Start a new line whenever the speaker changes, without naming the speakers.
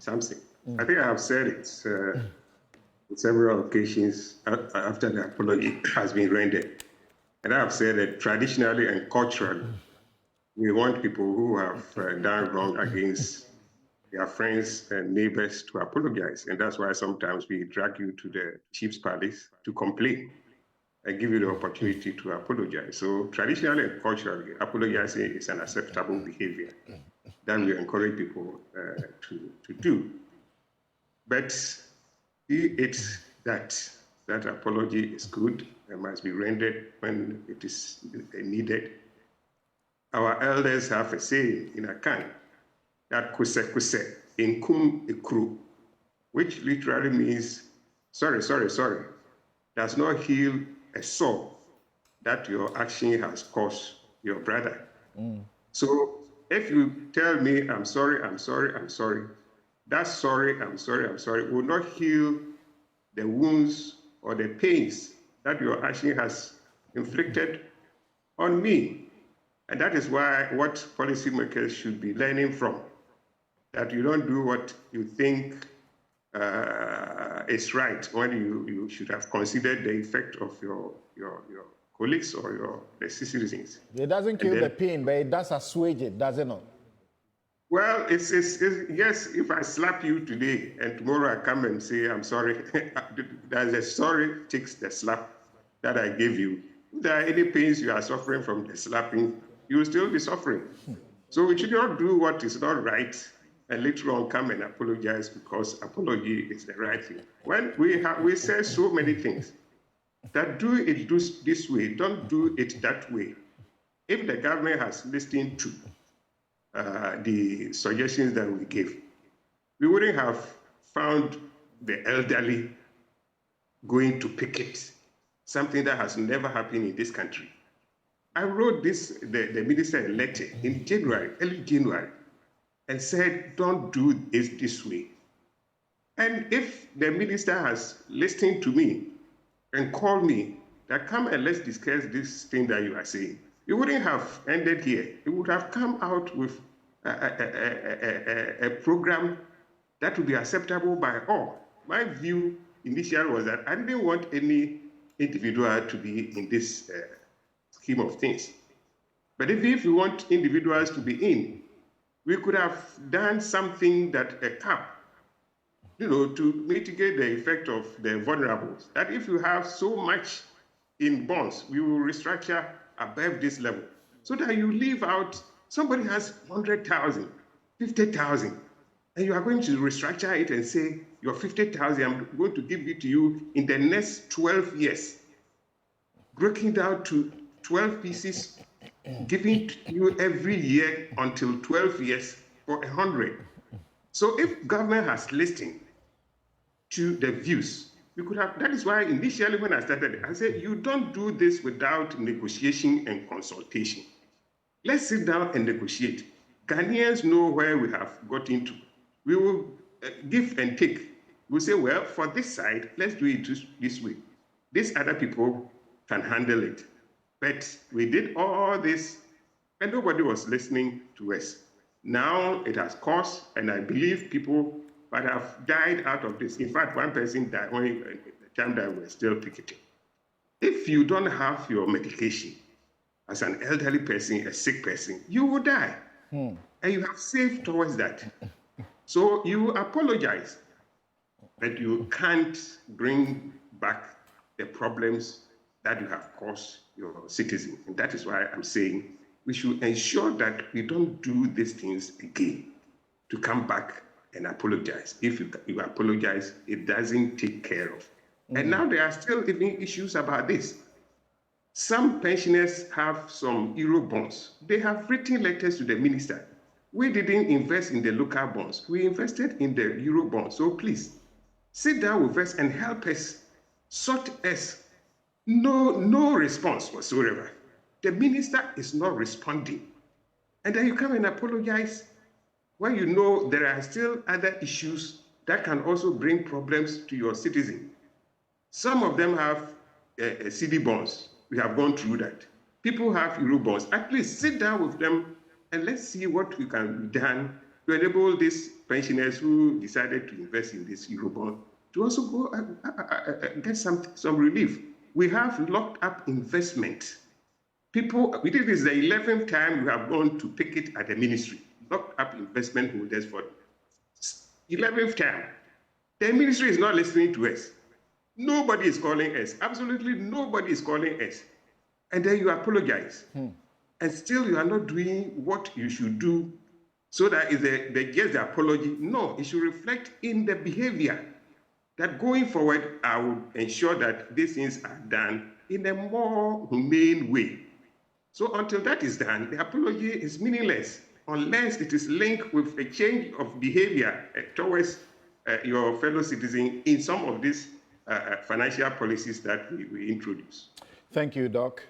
something. I think I have said it on several occasions after the apology has been rendered. And I have said that traditionally and culturally, we want people who have done wrong against their friends and neighbors to apologize. And that's why sometimes we drag you to the chief's palace to complain and give you the opportunity to apologize. So traditionally and culturally, apologizing is an acceptable behavior that we encourage people to do. But it's that apology is good and must be rendered when it is needed. Our elders have a saying in Akan that kuse kuse inkum ikru, which literally means sorry, does not heal a sore that your action has caused your brother. So if you tell me, I'm sorry, that sorry, I'm sorry, will not heal the wounds or the pains that your action has inflicted on me. And that is what policymakers should be learning from, that you don't do what you think is right when you should have considered the effect of your colleagues or the citizens.
It doesn't kill the pain, but it does assuage it, does it not?
Well, it's yes, if I slap you today and tomorrow I come and say, I'm sorry, there's a sorry takes the slap that I gave you. If there are any pains you are suffering from the slapping, you will still be suffering. So we should not do what is not right and later on come and apologize because apology is the right thing. When we say so many things, that do it this way, don't do it that way. If the government has listened to the suggestions that we gave, we wouldn't have found the elderly going to picket, something that has never happened in this country. I wrote the minister a letter in early January, and said, don't do it this way. And if the minister has listened to me and called me, that come and let's discuss this thing that you are saying, it wouldn't have ended here. It would have come out with a program that would be acceptable by all. My view initially was that I didn't want any individual to be in this scheme of things. But if you want individuals to be in, we could have done something that a cap, to mitigate the effect of the vulnerables. That if you have so much in bonds, we will restructure above this level so that you leave out, somebody has 100,000, 50,000, and you are going to restructure it and say, your 50,000, I'm going to give it to you in the next 12 years, breaking down to 12 pieces, giving to you every year until 12 years for 100. So if government has listened to the views, we could have, that is why initially when I started, I said, you don't do this without negotiation and consultation. Let's sit down and negotiate. Ghanaians know where we have got into. We will give and take. We'll say, well, for this side, let's do it this way. These other people can handle it. But we did all this, and nobody was listening to us. Now it has caused, and I believe people might have died out of this. In fact, one person died when the time that we're still picketing. If you don't have your medication, as an elderly person, a sick person, you will die. And you have saved towards that. So you apologize, but you can't bring back the problems that you have caused your citizens. And that is why I'm saying we should ensure that we don't do these things again, to come back and apologize. If you apologize, it doesn't take care of. And now there are still even issues about this. Some pensioners have some euro bonds. They have written letters to the minister. We didn't invest in the local bonds. We invested in the euro bonds. So please, sit down with us and help us, sort us. No response whatsoever. The minister is not responding. And then you come and apologize when you know there are still other issues that can also bring problems to your citizen. Some of them have CD bonds. We have gone through that. People have euro bonds. At least sit down with them and let's see what we can be done. to enable these pensioners who decided to invest in this Eurobond to also go and get some relief. We have locked up investment. People, this is the 11th time we have gone to pick it at the ministry, locked up investment holders for 11th time. The ministry is not listening to us. Nobody is calling us. Absolutely nobody is calling us. And then you apologize. And still you are not doing what you should do so that if they get the apology. No, it should reflect in the behavior that going forward, I will ensure that these things are done in a more humane way. So until that is done, the apology is meaningless unless it is linked with a change of behavior towards your fellow citizen in some of these financial policies that we introduce.
Thank you, Doc.